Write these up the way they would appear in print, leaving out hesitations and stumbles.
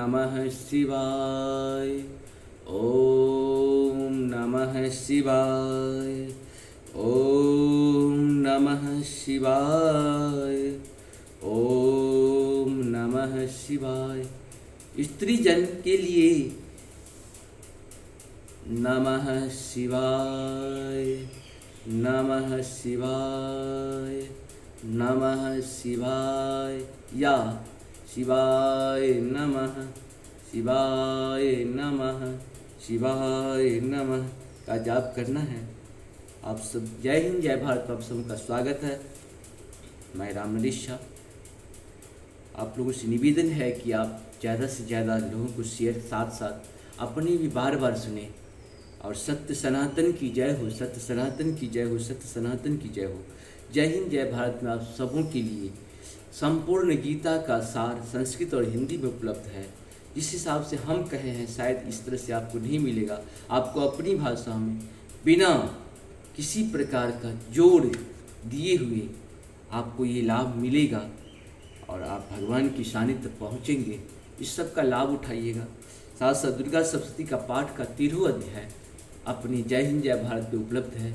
नमः शिवाय। ओम नमः शिवाय। ओम नमः शिवाय। ओम नमः शिवाय। स्त्री जन के लिए नमः शिवाय। नमः शिवाय। नमः शिवाय या शिवाय नमः। शिवाय नमः। शिवाय नमः का जाप करना है। आप सब जय हिंद जय भारत। आप सबका स्वागत है। मैं राम नरेश शाह। आप लोगों से निवेदन है कि आप ज़्यादा से ज़्यादा लोगों को शेयर, साथ साथ अपने भी बार बार सुने। और सत्य सनातन की जय हो, सत्य सनातन की जय हो, सत्य सनातन की जय हो। जय हिंद जय भारत में आप सबों के लिए संपूर्ण गीता का सार संस्कृत और हिंदी में उपलब्ध है। जिस हिसाब से हम कहे हैं शायद इस तरह से आपको नहीं मिलेगा। आपको अपनी भाषा में बिना किसी प्रकार का जोड़ दिए हुए आपको ये लाभ मिलेगा और आप भगवान की सानिध्य पहुँचेंगे। इस सब का लाभ उठाइएगा। साथ साथ दुर्गा सप्तशती का पाठ का 13वां अध्याय अपनी जय हिंद जय भारत में उपलब्ध है।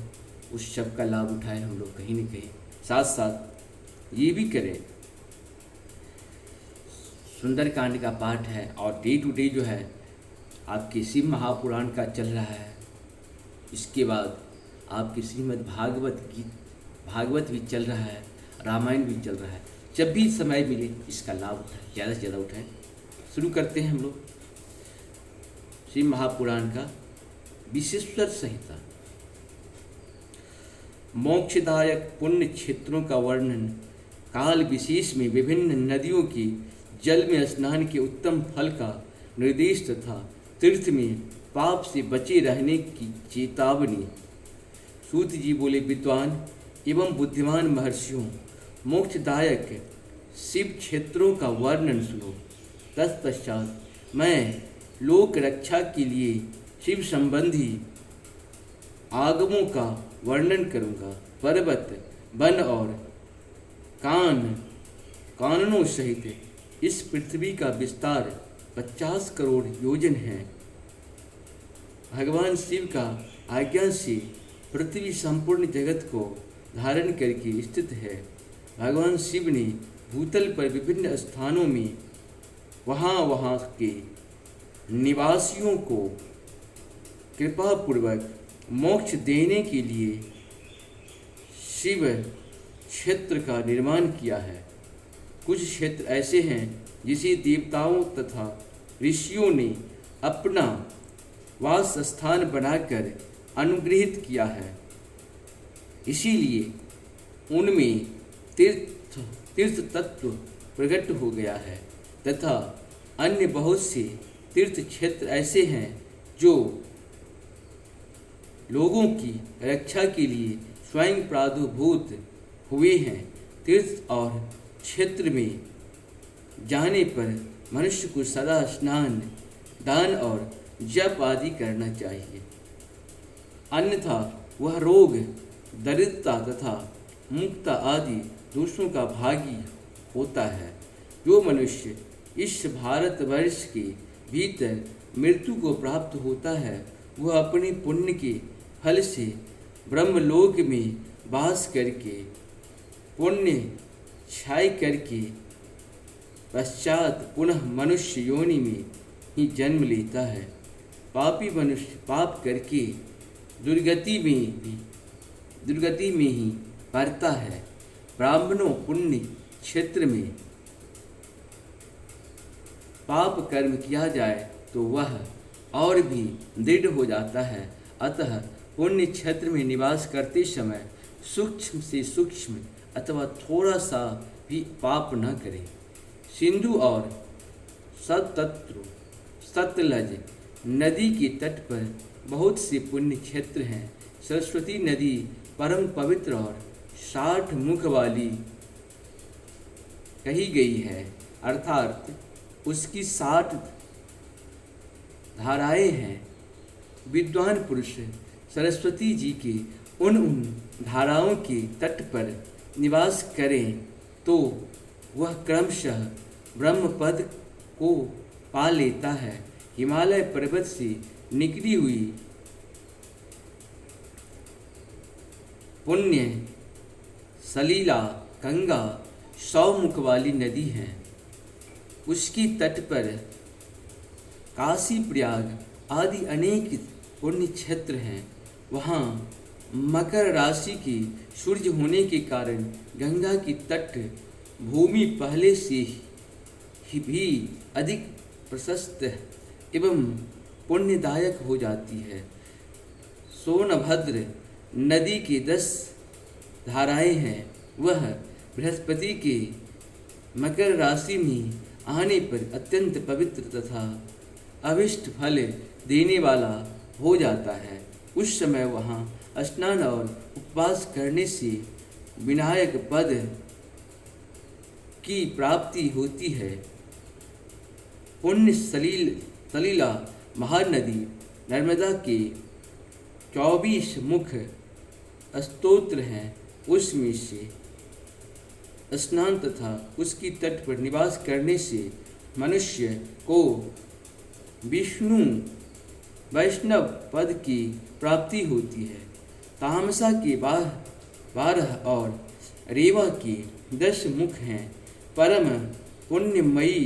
उस सब का लाभ उठाएं हम लोग कहीं न कहीं। साथ साथ ये भी करें, सुंदरकांड का पाठ है और डे टू डे जो है आपके शिव महापुराण का चल रहा है। इसके बाद आपके श्रीमद् भागवत भी चल रहा है, रामायण भी चल रहा है। जब भी समय मिले इसका लाभ उठाएं, ज़्यादा से ज़्यादा उठाएं। शुरू करते हैं हम लोग शिव महापुराण का विशेश्वर संहिता। मोक्षदायक पुण्य क्षेत्रों का वर्णन, काल विशेष में विभिन्न नदियों की जल में स्नान के उत्तम फल का निर्देश तथा तीर्थ में पाप से बचे रहने की चेतावनी। सूत जी बोले, विद्वान एवं बुद्धिमान महर्षियों, मोक्षदायक शिव क्षेत्रों का वर्णन सुनो। तत्पश्चात मैं लोक रक्षा के लिए शिव संबंधी आगमों का वर्णन करूँगा। पर्वत, वन और काननों सहित इस पृथ्वी का विस्तार 50 करोड़ योजन है। भगवान शिव का आज्ञा से पृथ्वी संपूर्ण जगत को धारण करके स्थित है। भगवान शिव ने भूतल पर विभिन्न स्थानों में वहाँ के निवासियों को कृपापूर्वक मोक्ष देने के लिए शिव क्षेत्र का निर्माण किया है। कुछ क्षेत्र ऐसे हैं जिसे देवताओं तथा ऋषियों ने अपना वास स्थान बनाकर अनुग्रहित किया है। इसीलिए उनमें तीर्थ तत्व प्रकट हो गया है तथा अन्य बहुत से तीर्थ क्षेत्र ऐसे हैं जो लोगों की रक्षा के लिए स्वयं प्रादुर्भूत हुए हैं। तीर्थ और क्षेत्र में जाने पर मनुष्य को सदा स्नान, दान और जप आदि करना चाहिए, अन्यथा वह रोग, दरिद्रता तथा मुक्ता आदि दोषों का भागी होता है। जो मनुष्य इस भारतवर्ष के भीतर मृत्यु को प्राप्त होता है वह अपने पुण्य के फल से ब्रह्मलोक में वास करके पुण्य क्षय करके पश्चात पुनः मनुष्य योनि में ही जन्म लेता है। पापी मनुष्य पाप करके दुर्गति में ही पड़ता है। ब्राह्मणों पुण्य क्षेत्र में पाप कर्म किया जाए तो वह और भी दृढ़ हो जाता है। अतः पुण्य क्षेत्र में निवास करते समय सूक्ष्म से सूक्ष्म अथवा थोड़ा सा भी पाप न करें। सिंधु और सतलज नदी के तट पर बहुत से पुण्य क्षेत्र हैं। सरस्वती नदी परम पवित्र और 60 मुख वाली कही गई है, अर्थात उसकी 60 धाराएं हैं। विद्वान पुरुष सरस्वती जी के उन धाराओं के तट पर निवास करें तो वह क्रमशः ब्रह्म पद को पा लेता है। हिमालय पर्वत से निकली हुई पुण्य सलीला गंगा 100 मुख वाली नदी है। उसकी तट पर काशी प्रयाग आदि अनेक पुण्य क्षेत्र हैं। वहाँ मकर राशि की सूर्य होने के कारण गंगा की तट भूमि पहले से ही भी अधिक प्रशस्त एवं पुण्यदायक हो जाती है। सोनभद्र नदी की 10 धाराएं हैं। वह बृहस्पति के मकर राशि में आने पर अत्यंत पवित्र तथा अभिष्ट फल देने वाला हो जाता है। उस समय वहाँ स्नान और उपवास करने से विनायक पद की प्राप्ति होती है। पुण्य सलीला महानदी नर्मदा के 24 मुख स्तोत्र हैं। उसमें से स्नान तथा उसकी तट पर निवास करने से मनुष्य को विष्णु वैष्णव पद की प्राप्ति होती है। तामसा के 12 और रेवा के 10 मुख हैं। परम पुण्यमयी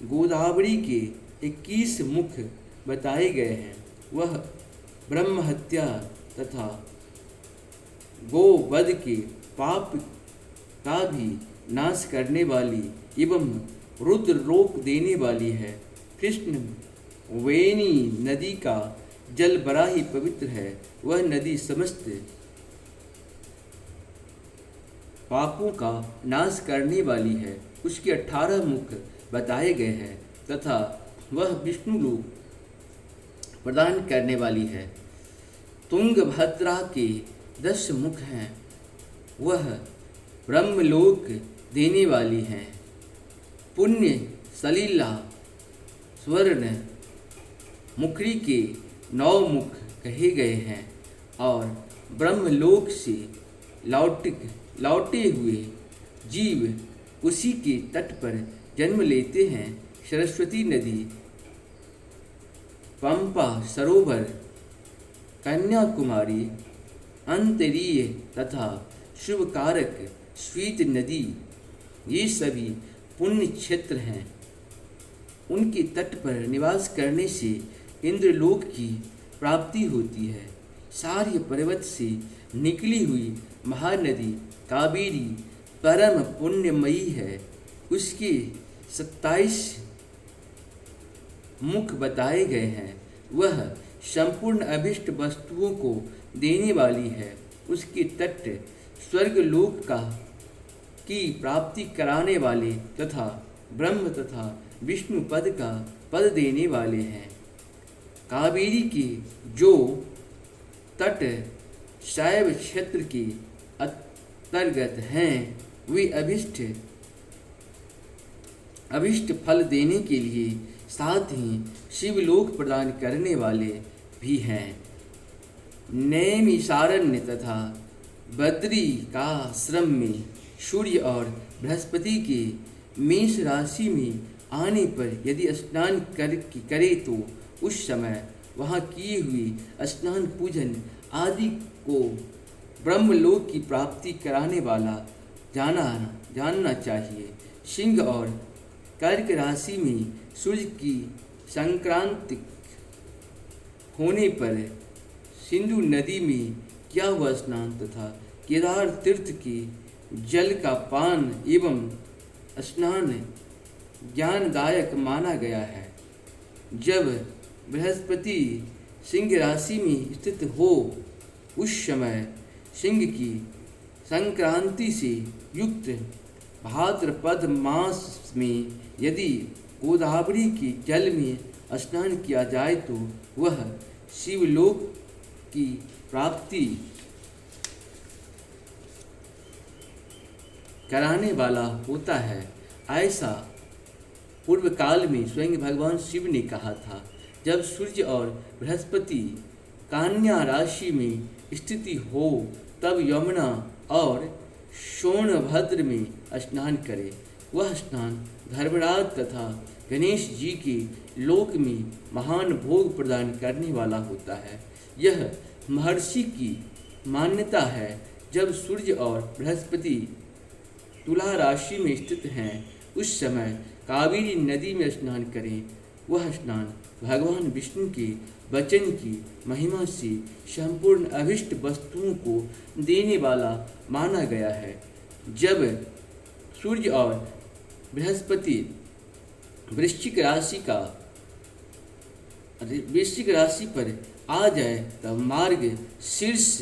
गोदावरी के 21 मुख बताए गए हैं। वह ब्रह्म हत्या तथा गोवध के पाप का भी नाश करने वाली एवं रुद्र रोक देने वाली है। कृष्ण वेणी नदी का जल बड़ा ही पवित्र है। वह नदी समस्त पापों का नाश करने वाली है। उसके 18 मुख बताए गए हैं तथा वह विष्णु लोक प्रदान करने वाली है। तुंगभद्रा के 10 मुख हैं। वह ब्रह्मलोक देने वाली हैं। पुण्य सलीला स्वर्ण मुखरी के 9 मुख कहे गए हैं और ब्रह्मलोक से लौटे हुए जीव उसी के तट पर जन्म लेते हैं। सरस्वती नदी, पंपा सरोवर, कन्याकुमारी, अंतरीय तथा शुभकारक स्वीत नदी, ये सभी पुण्य क्षेत्र हैं। उनके तट पर निवास करने से इंद्रलोक की प्राप्ति होती है। सार्य पर्वत से निकली हुई महानदी कावेरी परम पुण्यमयी है। उसके 27 मुख बताए गए हैं। वह संपूर्ण अभिष्ट वस्तुओं को देने वाली है। उसके तट स्वर्गलोक की प्राप्ति कराने वाले तथा ब्रह्म तथा विष्णु पद का पद देने वाले हैं। कावेरी के जो तट शैव क्षेत्र के अंतर्गत हैं वे अभिष्ट फल देने के लिए साथ ही शिवलोक प्रदान करने वाले भी हैं। नैमिषारण्य तथा बद्री का आश्रम में सूर्य और बृहस्पति के मेष राशि में आने पर यदि स्नान करे तो उस समय वहाँ किए हुए स्नान पूजन आदि को ब्रह्मलोक की प्राप्ति कराने वाला जानना चाहिए। सिंह और कर्क राशि में सूर्य की संक्रांति होने पर सिंधु नदी में किया हुआ स्नान तथा केदार तीर्थ के जल का पान एवं स्नान ज्ञानदायक माना गया है। जब बृहस्पति सिंह राशि में स्थित हो उस समय सिंह की संक्रांति से युक्त भाद्रपद मास में यदि गोदावरी के जल में स्नान किया जाए तो वह शिवलोक की प्राप्ति कराने वाला होता है। ऐसा पूर्व काल में स्वयं भगवान शिव ने कहा था। जब सूर्य और बृहस्पति कन्या राशि में स्थिति हो तब यमुना और सोनभद्र में स्नान करे। वह स्नान धर्मराज तथा गणेश जी के लोक में महान भोग प्रदान करने वाला होता है। यह महर्षि की मान्यता है। जब सूर्य और बृहस्पति तुला राशि में स्थित हैं उस समय कावेरी नदी में स्नान करें। वह स्नान भगवान विष्णु के वचन की महिमा से संपूर्ण अभिष्ट वस्तुओं को देने वाला माना गया है। जब सूर्य और बृहस्पति वृश्चिक राशि पर आ जाए तब मार्ग शीर्ष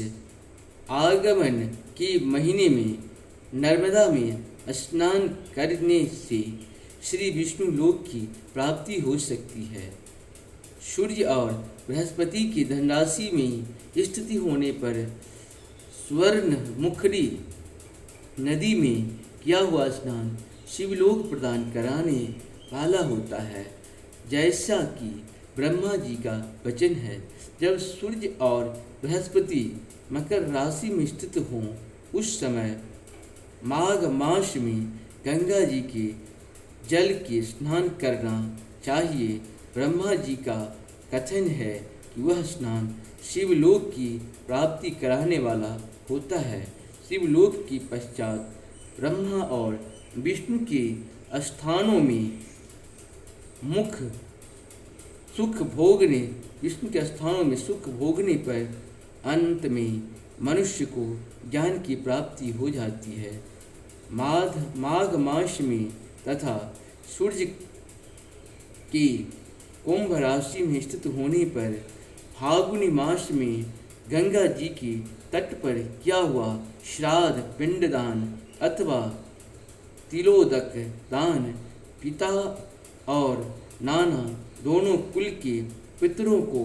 आगमन के महीने में नर्मदा में स्नान करने से श्री विष्णु लोक की प्राप्ति हो सकती है। सूर्य और बृहस्पति की धनराशि में स्थिति होने पर स्वर्ण मुखरी नदी में किया हुआ स्नान शिवलोक प्रदान कराने वाला होता है। जैसा कि ब्रह्मा जी का वचन है, जब सूर्य और बृहस्पति मकर राशि में स्थित हों उस समय माघ मास में गंगा जी के जल के स्नान करना चाहिए। ब्रह्मा जी का कथन है कि वह स्नान शिवलोक की प्राप्ति कराने वाला होता है। शिवलोक के पश्चात ब्रह्मा और विष्णु के स्थानों में विष्णु के स्थानों में सुख भोगने पर अंत में मनुष्य को ज्ञान की प्राप्ति हो जाती है। माघ मास में तथा सूर्य की कुंभ राशि में स्थित होने पर फाल्गुनी मास में गंगा जी के तट पर किया हुआ श्राद्ध पिंडदान अथवा तिलोदक दान पिता और नाना दोनों कुल के पितरों को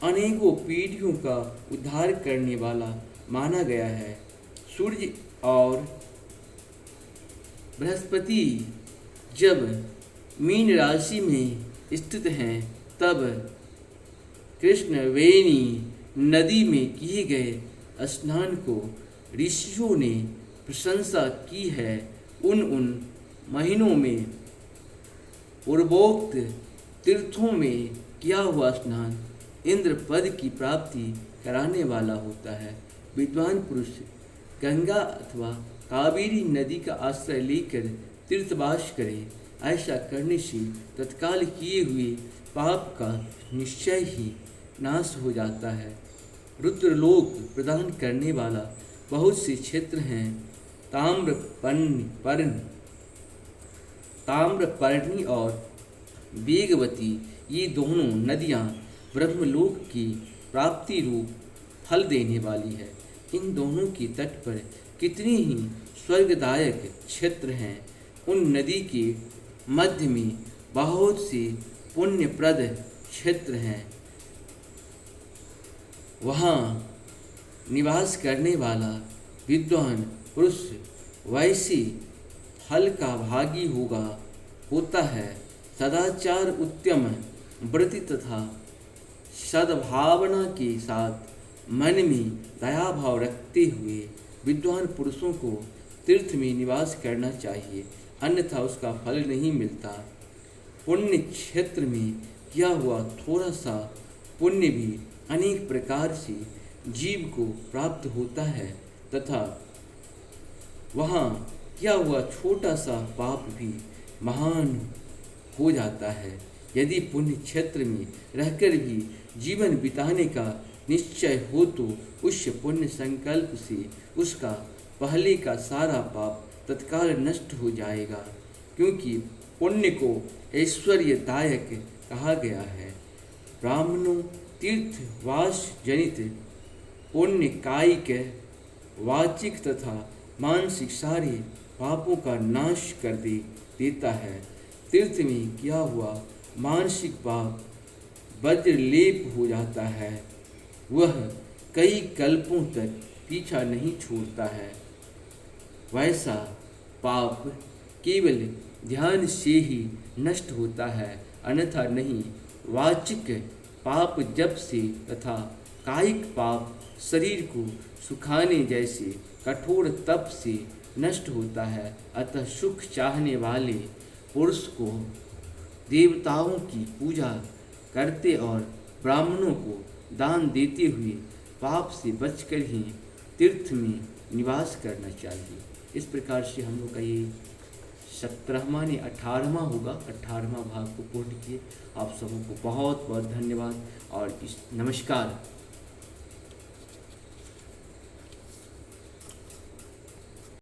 अनेकों पीढ़ियों का उद्धार करने वाला माना गया है। सूर्य और बृहस्पति जब मीन राशि में स्थित हैं तब कृष्णवेणी नदी में किए गए स्नान को ऋषियों ने प्रशंसा की है। उन महीनों में पूर्वोक्त तीर्थों में किया हुआ स्नान इंद्र पद की प्राप्ति कराने वाला होता है। विद्वान पुरुष गंगा अथवा कावेरी नदी का आश्रय लेकर तीर्थवास करें। ऐसा करने से तत्काल किए हुए पाप का निश्चय ही नाश हो जाता है। रुद्रलोक प्रदान करने वाला बहुत से क्षेत्र हैं। ताम्रपर्णी और वेगवती ये दोनों नदियाँ ब्रह्मलोक की प्राप्ति रूप फल देने वाली है। इन दोनों के तट पर कितने ही स्वर्गदायक क्षेत्र हैं। उन नदी के मध्य में बहुत से पुण्यप्रद क्षेत्र हैं। वहाँ निवास करने वाला विद्वान पुरुष वैसे फल का भागी होता है। सदाचार उत्तम व्रति तथा सद्भावना के साथ मन में दया भाव रखते हुए विद्वान पुरुषों को तीर्थ में निवास करना चाहिए, अन्यथा उसका फल नहीं मिलता। पुण्य क्षेत्र में किया हुआ थोड़ा सा पुण्य भी अनेक प्रकार से जीव को प्राप्त होता है तथा वहाँ किया हुआ छोटा सा पाप भी महान हो जाता है। यदि पुण्य क्षेत्र में रहकर भी जीवन बिताने का निश्चय हो तो उस पुण्य संकल्प से उसका पहले का सारा पाप तत्काल नष्ट हो जाएगा, क्योंकि पुण्य को ऐश्वर्यदायक कहा गया है। ब्राह्मणों तीर्थवास जनित पुण्य कायिक वाचिक तथा मानसिक सारे पापों का नाश कर देता है। तीर्थ में किया हुआ मानसिक पाप वज्रलेप हो जाता है, वह कई कल्पों तक पीछा नहीं छोड़ता है। वैसा पाप केवल ध्यान से ही नष्ट होता है, अन्यथा नहीं। वाचिक पाप जप से तथा कायिक पाप शरीर को सुखाने जैसे कठोर तप से नष्ट होता है। अतः सुख चाहने वाले पुरुष को देवताओं की पूजा करते और ब्राह्मणों को दान देते हुए पाप से बचकर ही तीर्थ में निवास करना चाहिए। इस प्रकार से हम लोग का ये 17वां ने 18वां होगा, 18वां भाग को पूर्ण किए। आप सबों को बहुत बहुत धन्यवाद और नमस्कार।